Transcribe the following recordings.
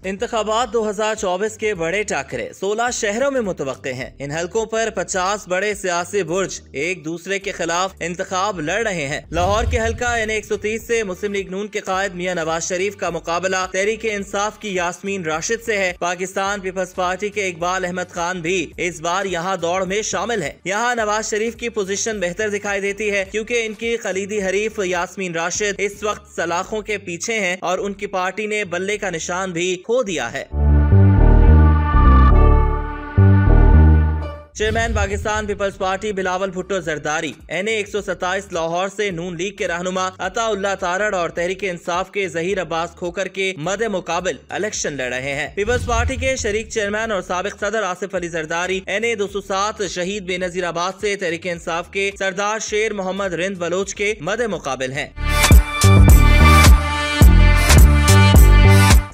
इंतखाबात 2024 के बड़े टाकरे 16 शहरों में मुतवक्के हैं। इन हलकों पर 50 बड़े सियासी बुर्ज एक दूसरे के खिलाफ इंतखाब लड़ रहे हैं। लाहौर के हलका NA 130 से मुस्लिम लीग नून के कायद मियां नवाज शरीफ का मुकाबला तहरीक इंसाफ की यास्मीन राशिद से है। पाकिस्तान पीपल्स पार्टी के इकबाल अहमद खान भी इस बार यहाँ दौड़ में शामिल है। यहाँ नवाज शरीफ की पोजीशन बेहतर दिखाई देती है क्योंकि इनकी कलीदी हरीफ यास्मीन राशिद इस वक्त सलाखों के पीछे हैं और उनकी पार्टी ने बल्ले का निशान भी खो दिया है। Chairman Pakistan Peoples Party Bilawal Bhutto Zardari NA 127 Lahore से नून लीग के रहनुमा अताउल्लाह तारड़ और तहरीक इंसाफ के जहीर अब्बास खोकर के मदे मुकाबिल इलेक्शन लड़ रहे हैं। पीपल्स पार्टी के शरीक चेयरमैन और साबिक सदर आसिफ अली जरदारी NA 207 शहीद बेनजीराबाद से तहरीक इंसाफ के सरदार शेर मोहम्मद रिंद बलोच के मदे मुकाबिल हैं।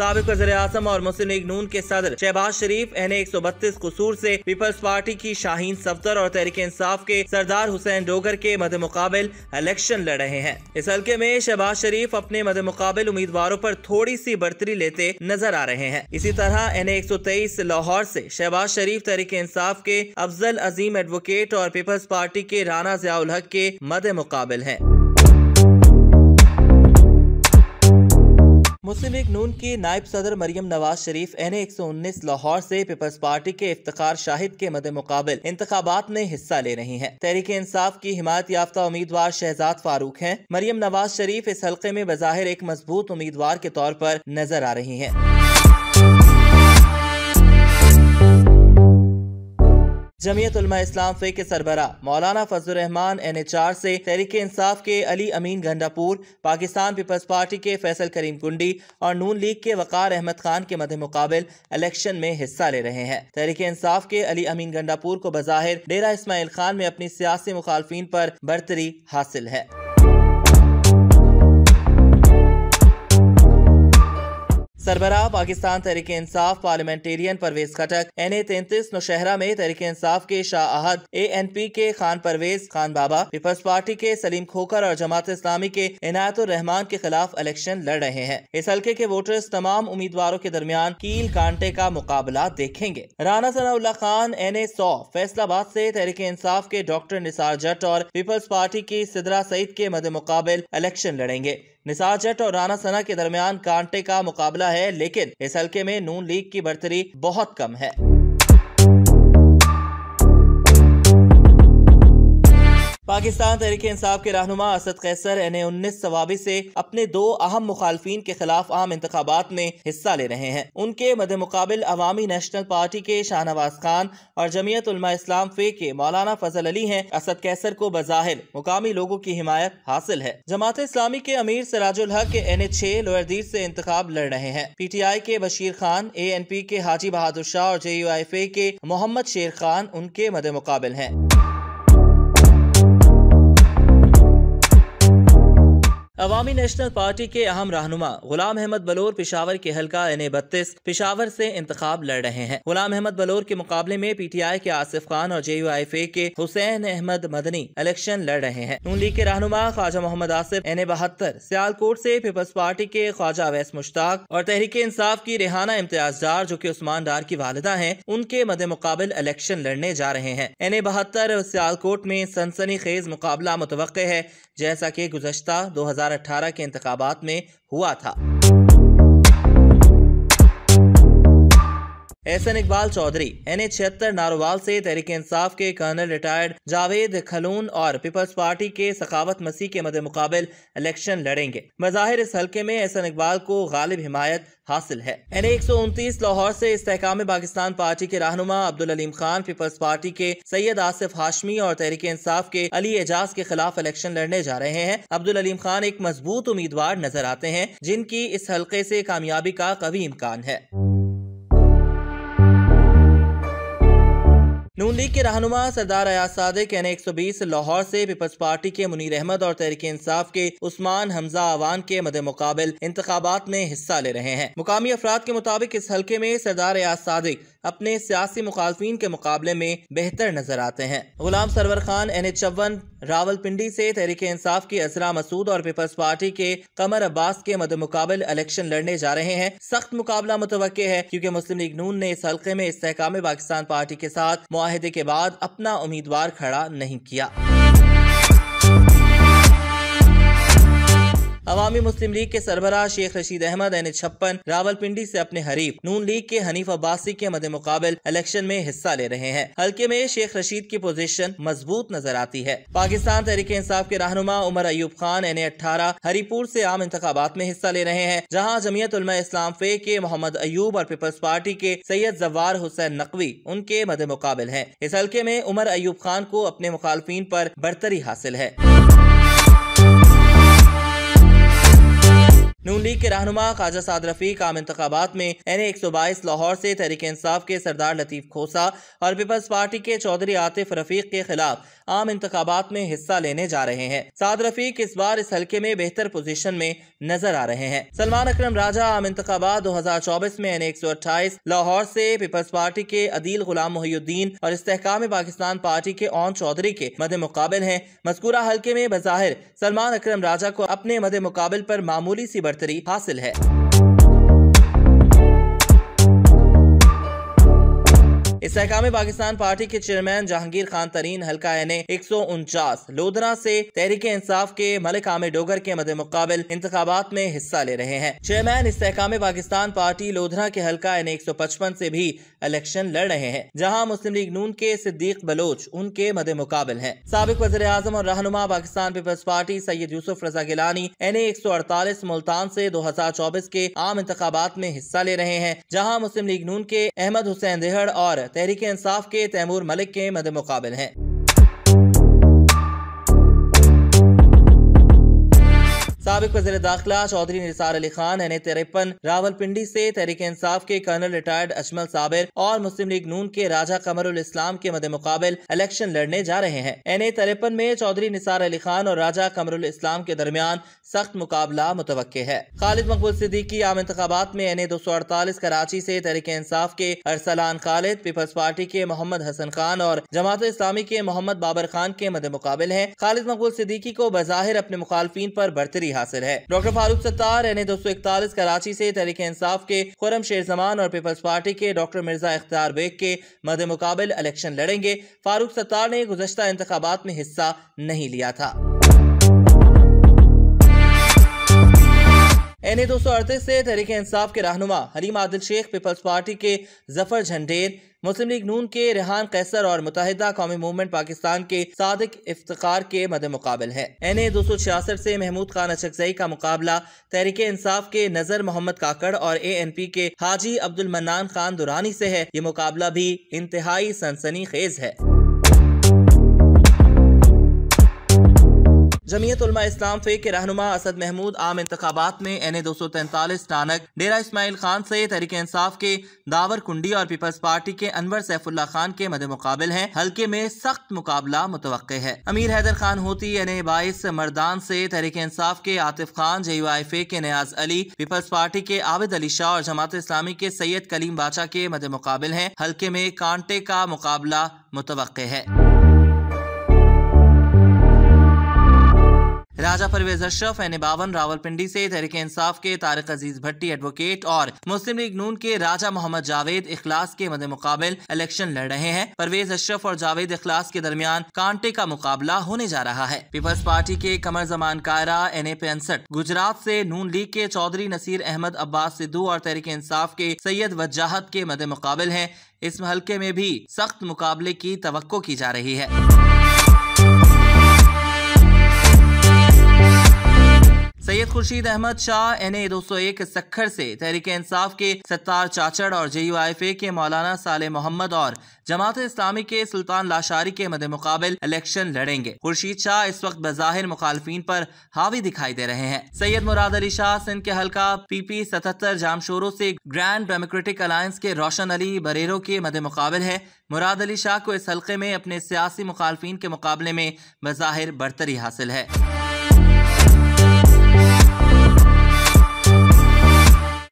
साबिक वज़ीर-ए-आज़म और मुस्लिम लीग नून के सदर शहबाज शरीफ NA 132 कसूर से पीपल्स पार्टी की शाहीन सफदर और तहरीक इंसाफ के सरदार हुसैन डोगर के मद मुकाबिल इलेक्शन लड़ रहे हैं। इस हल्के में शहबाज शरीफ अपने मद मुकाबिल उम्मीदवारों पर थोड़ी सी बढ़तरी लेते नजर आ रहे हैं। इसी तरह NA 123 लाहौर से शहबाज शरीफ तहरीक इंसाफ के अफजल अजीम एडवोकेट और पीपल्स पार्टी के राना ज़ियाउल हक के मद मुकाबिल हैं। मुस्लिम लीग नून की नायब सदर मरियम नवाज शरीफ NA 119 लाहौर से पीपल्स पार्टी के इफ्तिखार शाहिद के मदे मुकाबिल इंतखाबात में हिस्सा ले रही हैं। तहरीक इंसाफ की हिमायत याफ्ता उम्मीदवार शहजाद फारूक हैं। मरियम नवाज शरीफ इस हल्के में बज़ाहिर एक मजबूत उम्मीदवार के तौर पर नजर आ रही हैं। जमीयत उलमा इस्लाम फे के सरबरा मौलाना फजलुर रहमान NA 4 से तहरीक इंसाफ के अली अमीन गंडापुर, पाकिस्तान पीपल्स पार्टी के फैसल करीम कुंडी और नून लीग के वकार अहमद खान के मध्य मुकाबिल इलेक्शन में हिस्सा ले रहे हैं। तहरीक इंसाफ के अली अमीन गंडापुर को बज़ाहिर डेरा इस्माइल खान में अपनी सियासी मुखालफिन पर बढ़तरी हासिल है। सरबराह पाकिस्तान तहरीक इंसाफ पार्लियामेंटेरियन परवेज खटक NA 33 नौशहरा में तहरीक इंसाफ के शाह अहद, ANP के खान परवेज खान बाबा, पीपल्स पार्टी के सलीम खोकर और जमात इस्लामी के इनायतुर रहमान के खिलाफ इलेक्शन लड़ रहे हैं। इस हल्के के वोटर्स तमाम उम्मीदवारों के दरमियान कील कांटे का मुकाबला देखेंगे। राना सनाउल्लाह खान NA 100 फैसलाबाद से तहरीक इंसाफ के डॉक्टर निसार जट और पीपल्स पार्टी की सिदरा सईद के मध्य मुकाबिल इलेक्शन लड़ेंगे। निसार जट और राना सना के दरमियान कांटे का मुकाबला है, लेकिन इस हल्के में नून लीग की बढ़तरी बहुत कम है। पाकिस्तान तहरीक इंसाफ के रहनुमा असद कैसर NA 19 सवाबी से अपने दो अहम मुखालफिन के खिलाफ आम इंतखाबात में हिस्सा ले रहे हैं। उनके मध्य मुकाबिल अवामी नेशनल पार्टी के शाहनवाज खान और जमीयत उलमा इस्लाम फे के मौलाना फजल अली हैं। असद कैसर को बज़ाहिर मुकामी लोगों की हिमायत हासिल है। जमात इस्लामी के अमीर सिराजुल हक के NA 6 लोअरदीर से इंतखाब लड़ रहे हैं। PTI के बशीर खान, ANP के हाजी बहादुर शाह और JUIFA के मोहम्मद शेर खान उनके मध्य मुकाबिल हैं। अवामी नेशनल पार्टी के अहम रहनुमा गुलाम अहमद बलोर पेशावर के हल्का NA 32 पेशावर से इंतखाब लड़ रहे हैं। गुलाम अहमद बलोर के मुकाबले में PTI के आसिफ खान और JUIFA के हुसैन अहमद मदनी इलेक्शन लड़ रहे हैं। नून लीग के रहनुमा ख्वाजा मोहम्मद आसिफ NA 72 सियालकोट से पीपल्स पार्टी के ख्वाजा अवैस मुश्ताक और तहरीक इंसाफ की रेहाना इम्तियाज डार जो कि उस्मान डार की वालिदा हैं, उनके मध्य मुकाबिल इलेक्शन लड़ने जा रहे हैं। NA 72 सियालकोट में सनसनीखेज मुकाबला मुतवक्के है, जैसा कि गुज़श्ता 2018 के इंतखाबात में हुआ था। एहसन इकबाल चौधरी NA 76 नारोवाल से तहरीक इंसाफ के कर्नल रिटायर्ड जावेद खलून और पीपल्स पार्टी के सखावत मसीह के मध्य मुकाबिल इलेक्शन लड़ेंगे। बज़ाहिर इस हल्के में एहसन इकबाल को गालिब हिमायत हासिल है। NA 129 लाहौर से इस्तेहकाम पाकिस्तान पार्टी के रहनुमा अब्दुल अलीम खान पीपल्स पार्टी के सैयद आसिफ हाशमी और तहरीक इंसाफ के अली एजाज के खिलाफ इलेक्शन लड़ने जा रहे हैं। अब्दुल अलीम खान एक मजबूत उम्मीदवार नजर आते हैं, जिनकी इस हल्के से कामयाबी का कभी इम्कान है। नून नून लीग के रहनुमा सरदार अयाज सादिक NA 120 लाहौर से पीपल्स पार्टी के मुनीर अहमद और तहरीक इंसाफ के उस्मान हमजा अवान के मद्दे मुकाबिल इंतखाबात में हिस्सा ले रहे हैं। मुकामी अफराद के मुताबिक इस हल्के में सरदार अयाज सादिक अपने सियासी मुखालफिन के मुकाबले में बेहतर नजर आते हैं। गुलाम सरवर खान NA 54 रावलपिंडी से तहरीक इंसाफ की असरा मसूद और पीपल्स पार्टी के कमर अब्बास के मद्दे मुकाबिल इलेक्शन लड़ने जा रहे हैं। सख्त मुकाबला मुतवक्के है क्योंकि मुस्लिम लीग नून ने इस हल्के में इस्तेहकाम पाकिस्तान पार्टी के साथ मुआहिदे के बाद अपना उम्मीदवार खड़ा नहीं किया। अवामी मुस्लिम लीग के सरबराह शेख रशीद अहमद NA 56 रावलपिंडी से अपने हरीफ नून लीग के हनीफ अब्बासी के मद्दे मुकाबिल इलेक्शन में हिस्सा ले रहे हैं। हल्के में शेख रशीद की पोजीशन मजबूत नजर आती है। पाकिस्तान तहरीक इंसाफ के रहनुमा उमर अयूब खान NA 18 हरीपुर से आम इंतखाबात में हिस्सा ले रहे हैं, जहाँ जमीयत उलमा इस्लाम फे के मोहम्मद अयूब और पीपल्स पार्टी के सैयद जवार हुसैन नकवी उनके मद्दे मुकाबिल हैं। इस हल्के में उमर अयूब खान को अपने मुखालफिन पर बरतरी हासिल है। नून लीग के रहनुमा ख्वाजा साद रफीक आम इंतखाबात में NA 122 लाहौर से तहरीक इंसाफ के सरदार लतीफ खोसा और पीपल्स पार्टी के चौधरी आतिफ रफीक के खिलाफ आम इंतखाबात में हिस्सा लेने जा रहे हैं। साद रफीक इस बार इस हल्के में बेहतर पोजीशन में नजर आ रहे हैं। सलमान अकरम राजा आम इंतखाबात 2024 में NA 128 लाहौर से पीपल्स पार्टी के अदील गुलाम मोहिउद्दीन और इस्तेहकाम पाकिस्तान पार्टी के ओन चौधरी के मद्दे मुकाबिल हैं। मज़कूरा हल्के में बज़ाहिर सलमान अकरम राजा को अपने मद्दे मुकाबिल पर मामूली सी बरतरी हासिल है। इस्तेहकाम पाकिस्तान पार्टी के चेयरमैन जहांगीर खान तरीन हल्का NA 149 लोधरा से तहरीक इंसाफ के मलिक आमिर डोगर के मद्दे मुकाबिल इंतखाबात में हिस्सा ले रहे हैं। चेयरमैन इस्तेहकाम पाकिस्तान पार्टी लोधरा के हल्का NA 155 से भी इलेक्शन लड़ रहे हैं, जहां मुस्लिम लीग नून के सिद्दीक बलोच उनके मद्दे मुकाबिल हैं। साबिक वज़ीर आज़म और रहनुमा पाकिस्तान पीपल्स पार्टी सैयद यूसुफ रजा गिलानी NA 148 मुल्तान से 2024 के आम इंतखाबात में हिस्सा ले रहे हैं, जहाँ मुस्लिम लीग नून के अहमद हुसैन देहड़ और तहरीक इंसाफ के तैमूर मलिक के मद्दे मुकाबिल हैं। साबिक वज़ीर दाखिला चौधरी निसार अली खान NA 53 रावलपिंडी से तहरीक इंसाफ के कर्नल रिटायर्ड अजमल साबिर और मुस्लिम लीग नून के राजा कमरुल इस्लाम के मद्दे मुकाबिल इलेक्शन लड़ने जा रहे हैं। NA 53 में चौधरी निसार अली खान और राजा कमरुल इस्लाम के दरमियान सख्त मुकाबला मुतवक्के है। खालिद मकबूल सिद्दीकी आम इंतखाबात में NA 248 कराची से तहरीक इंसाफ के अरसलान खालिद, पीपल्स पार्टी के मोहम्मद हसन खान और जमात इस्लामी के मोहम्मद बाबर खान के मद्दे मुकाबिल हैं। खालिद मकबूल सिद्दीकी को बज़ाहिर अपने मुखालफिन पर बरतरी हासिल है। डॉक्टर फारूक सत्तार NA 241 कराची से तहरीक इंसाफ के खुरम शेर जमान और पीपल्स पार्टी के डॉक्टर मिर्जा इख्तियार बेग के मद्दे मुकाबिल इलेक्शन लड़ेंगे। फारूक सत्तार ने गुज़श्ता इंतखाबात में हिस्सा नहीं लिया था। NA 238 से तहरीक इंसाफ के रहनुमा हलीम आदिल शेख, पीपल्स पार्टी के जफर झंडेर, मुस्लिम लीग नून के रेहान कैसर और मुत्तहिदा कौमी मूवमेंट पाकिस्तान के सादिक इफ्तिखार के मद्दे मुकाबिल है। NA 266 से महमूद खान अचकजई का मुकाबला तहरीक इंसाफ के नजर मोहम्मद काकड़ और ANP के हाजी अब्दुल मन्नान खान दुरानी से है। ये मुकाबला भी इंतहाई सनसनीखेज है। जमीयत उलमा इस्लाम फे के रहनुमा असद महमूद आम इंतखाबात में NA 243 टानक डेरा इस्माइल खान से तहरीक इंसाफ के दावर कुंडी और पीपल्स पार्टी के अनवर सैफुल्ला खान के मद्दे मुकाबिल हैं। हल्के में सख्त मुकाबला मुतवक्के है। अमीर हैदर खान होती NA 22 मर्दान से तहरीक इंसाफ के आतिफ खान, JUIFA के नियाज अली, पीपल्स पार्टी के आबिद अली शाह और जमात इस्लामी के सैयद कलीम बाचा के मद्दे मुकाबिल हैं। हल्के में कांटे का मुकाबला मुतवक्के है। राजा परवेज अशरफ NA 52 रावलपिंडी से तहरीक इंसाफ के तारिक अजीज भट्टी एडवोकेट और मुस्लिम लीग नून के राजा मोहम्मद जावेद इखलास के मद्दे मुकाबिल इलेक्शन लड़ रहे हैं। परवेज अशरफ और जावेद इखलास के दरमियान कांटे का मुकाबला होने जा रहा है। पीपल्स पार्टी के कमर जमान कायरा NA 65 गुजरात से नून लीग के चौधरी नसीर अहमद अब्बास सिद्धू और तहरीक इंसाफ के सैयद वजाहत के मद्दे मुकाबिल हैं। इस हल्के में भी सख्त मुकाबले की तवक्को की जा रही है। सैयद खुर्शीद अहमद शाह NA 201 सक्खर से तहरीक इंसाफ के सत्तार चाचड़ और JUIFA के मौलाना साले मोहम्मद और जमात इस्लामी के सुल्तान लाशारी के मद्दे मुकाबिल इलेक्शन लड़ेंगे। खुर्शीद शाह इस वक्त बज़ाहिर मुखालफीन पर हावी दिखाई दे रहे हैं। सैयद मुराद अली शाह सिंध के हल्का PP 77 जामशोरों से ग्रैंड डेमोक्रेटिक अलायंस के रोशन अली बरेरो के मद्दे मुकाबिल है। मुराद अली शाह को इस हल्के में अपने सियासी मुखालफीन के मुकाबले में बज़ाहिर बरतरी हासिल है।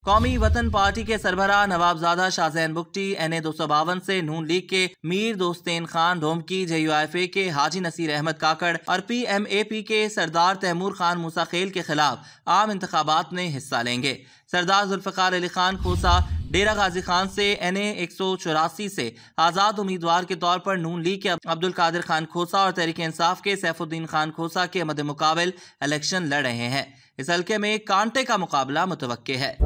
कौमी वतन पार्टी के सरबराह नवाबजादा शाहजैन बुगटी NA 252 से नून लीग के मीर दोस्तेन खान ढोमकी, JUIFA के हाजी नसीर अहमद काकड़ और PMAP के सरदार तैमूर खान मूसाखेल के खिलाफ आम इंतखाबात में हिस्सा लेंगे। सरदार जुल्फकार अली खान खोसा डेरा गाजी खान से NA 184 से आज़ाद उम्मीदवार के तौर पर नून लीग के अब्दुल कादिर खान खोसा और तहरीक इंसाफ के सैफुद्दीन खान खोसा के मद्दे मुकाबिल इलेक्शन लड़ रहे हैं। इस हल्के में कांटे का मुकाबला मुतवक्के है।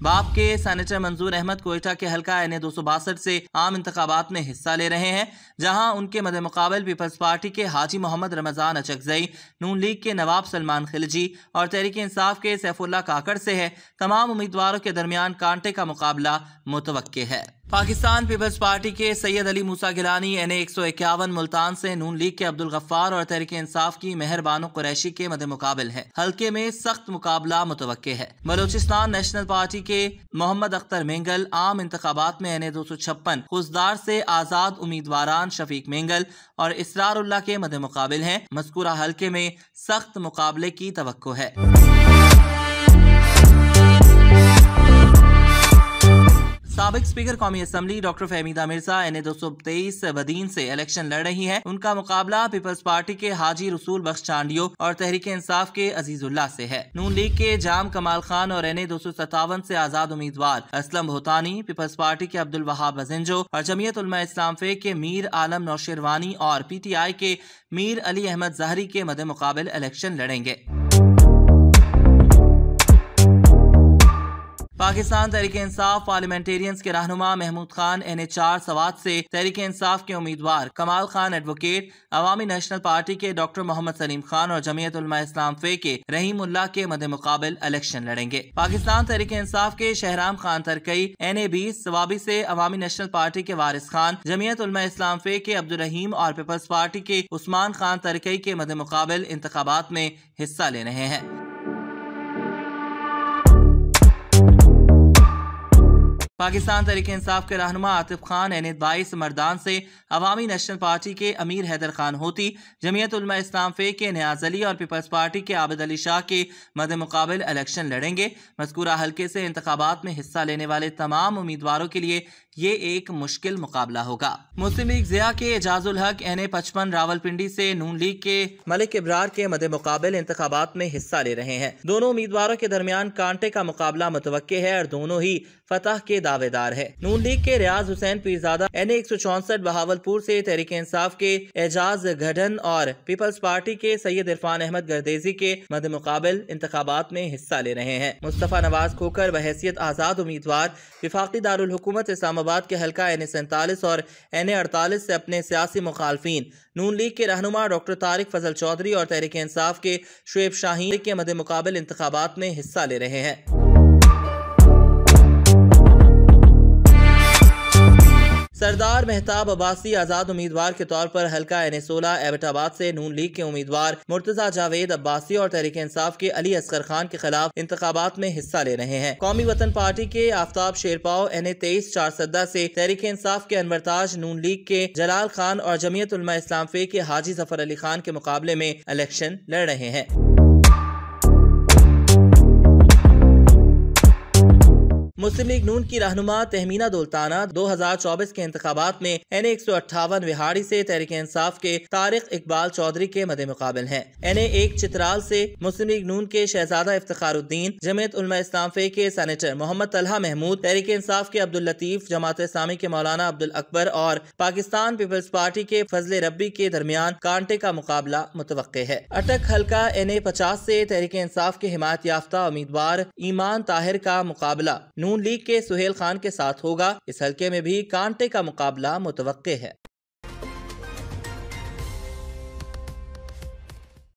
बाप के सेनेटर मंजूर अहमद कोयटा के हल्का NA 262 से आम इंतखाबात में हिस्सा ले रहे हैं, जहां उनके मद्दे मुकाबल पीपल्स पार्टी के हाजी मोहम्मद रमजान अचकजई, नून लीग के नवाब सलमान खिलजी और तहरीक इंसाफ के सैफुल्लाह काकड़ से है। तमाम उम्मीदवारों के दरमियान कांटे का मुकाबला मुतवक्के है। पाकिस्तान पीपल्स पार्टी के सैयद अली मूसा गिलानी NA 151 मुल्तान से नून लीग के अब्दुल गफ्फार और तहरीक इंसाफ की मेहर बानो कुरैशी के मद्दे मुकाबिल है। हल्के में सख्त मुकाबला मुतवक्के है। बलोचिस्तान नेशनल पार्टी के मोहम्मद अख्तर मेंगल आम इंतखाबात में NA 256 खुजदार से आजाद उम्मीदवारान शफीक मेंगल और इसरारुल्लाह के मद्दे मुकाबिल हैं। मज़कूरा हल्के में सख्त मुकाबले की तवक्को है। साबिक स्पीकर कौमी assembly doctor Fahmida Mirza NA 223 Badin से इलेक्शन लड़ रही हैं। उनका मुकाबला पीपल्स पार्टी के हाजी रसूल बख्श चांडियो और तहरीक इंसाफ के अजीजुल्लाह से है। नून लीग के जाम कमाल खान और NA 257 से आजाद उम्मीदवार असलम भोतानी, पीपल्स पार्टी के अब्दुल वहाब अजिंजो और जमीयत उलमा इस्लाम फे के मीर आलम नौशेरवानी और PTI के मीर अली अहमद जहरी के मद्दे मुकाबिल इलेक्शन लड़ेंगे। पाकिस्तान तहरीक इंसाफ पार्लियामेंटेरियंस के रहनुमा महमूद खान NA 4 सवात से तहरीक इंसाफ के उम्मीदवार कमाल खान एडवोकेट, अवामी नेशनल पार्टी के डॉक्टर मोहम्मद सलीम खान और जमीयत उलमा इस्लाम फे के रहीमुल्लाह के मद्दे मुकाबिल इलेक्शन लड़ेंगे। पाकिस्तान तहरीक इंसाफ के शहराम खान तरकई NA 20 सवाबी से अवामी नेशनल पार्टी के वारिस खान, जमीयत उलमा इस्लाम फे के अब्दुल रहीम और पीपल्स पार्टी के उस्मान खान तरकई के मद्दे मुकाबिल इंतखाबात में हिस्सा ले रहे हैं। पाकिस्तान तहरीक इंसाफ के रहनुमा आतिफ खान NA 22 मर्दान से अवामी नेशनल पार्टी के अमीर हैदर खान होती, जमीयत उलमा इस्लाम फे के नियाज अली और पीपल्स पार्टी के आबिद अली शाह के मद्दे मुकाबिल इलेक्शन लड़ेंगे। मज़कूरा हल्के से इंतखाबात में हिस्सा लेने वाले तमाम उम्मीदवारों के लिए ये एक मुश्किल मुकाबला होगा। मुस्लिम लीग ज़िया के एजाजुल हक NA 55 रावलपिंडी से नून लीग के मलिक इब्रार के मद्दे मुकाबिल इंतखाबात में हिस्सा ले रहे हैं। दोनों उम्मीदवारों के दरमियान कांटे का मुकाबला मुतवक्के है और दोनों ही फतह के दावेदार है। नून लीग के रियाज हुसैन पीरजादा NA 164 बहावलपुर से तहरीक इंसाफ के एजाज गढ़न और पीपल्स पार्टी के सैयद इरफान अहमद गर्देजी के मद्दे मुकाबिल इंतखाबात में हिस्सा ले रहे हैं। मुस्तफा नवाज खोकर बहैसियत आजाद उम्मीदवार विफाकी दारुल हुकूमत इस्लामाबाद के हल्का NA 47 और NA 48 से अपने सियासी मुखालफीन नून लीग के रहनुमा डॉक्टर तारिक फजल चौधरी और तहरीक इंसाफ के शुएब शाहीन के मद्दे मुकाबिल इंतखाबात में हिस्सा ले रहे हैं। सरदार मेहताब अब्बासी आजाद उम्मीदवार के तौर पर हल्का NA 16 एबटाबाद से नून लीग के उम्मीदवार मुर्तजा जावेद अब्बासी और तहरीक इंसाफ के अली असगर खान के खिलाफ इंतखाबात में हिस्सा ले रहे हैं। कौमी वतन पार्टी के आफ्ताब शेरपाव NA 23 चारसद्दा से तहरीक इंसाफ के अनवर ताज, नून लीग के जलाल खान और जमीयत उलमा इस्लाम फे के हाजी जफर अली खान के मुकाबले में इलेक्शन लड़ रहे हैं। मुस्लिम लीग नून की रहनुमा तहमीना दुल्ताना 2024 के इंतखाबात में NA 158 विहाड़ी से तहरीक इंसाफ के तारिक इकबाल चौधरी के मद्दे मुकाबिल हैं। NA 1 चित्राल से मुस्लिम लीग नून के शहजादा इफ्तिखारुद्दीन, जमीयत उलमा इस्लाम फे के सेनेटर मोहम्मद तलहा महमूद, तहरीक इंसाफ के अब्दुल लतीफ, जमात इस्लामी के मौलाना अब्दुल अकबर और पाकिस्तान पीपल्स पार्टी के फजले रब्बी के दरमियान कांटे का मुकाबला मुतवक्के है। अटक हल्का NA 50 से तहरीक इंसाफ के हिमायत याफ्ता उम्मीदवार ईमान ताहिर का मुकाबला नून लीग के सुहेल खान के साथ होगा। इस हल्के में भी कांटे का मुकाबला मुतवक्के है।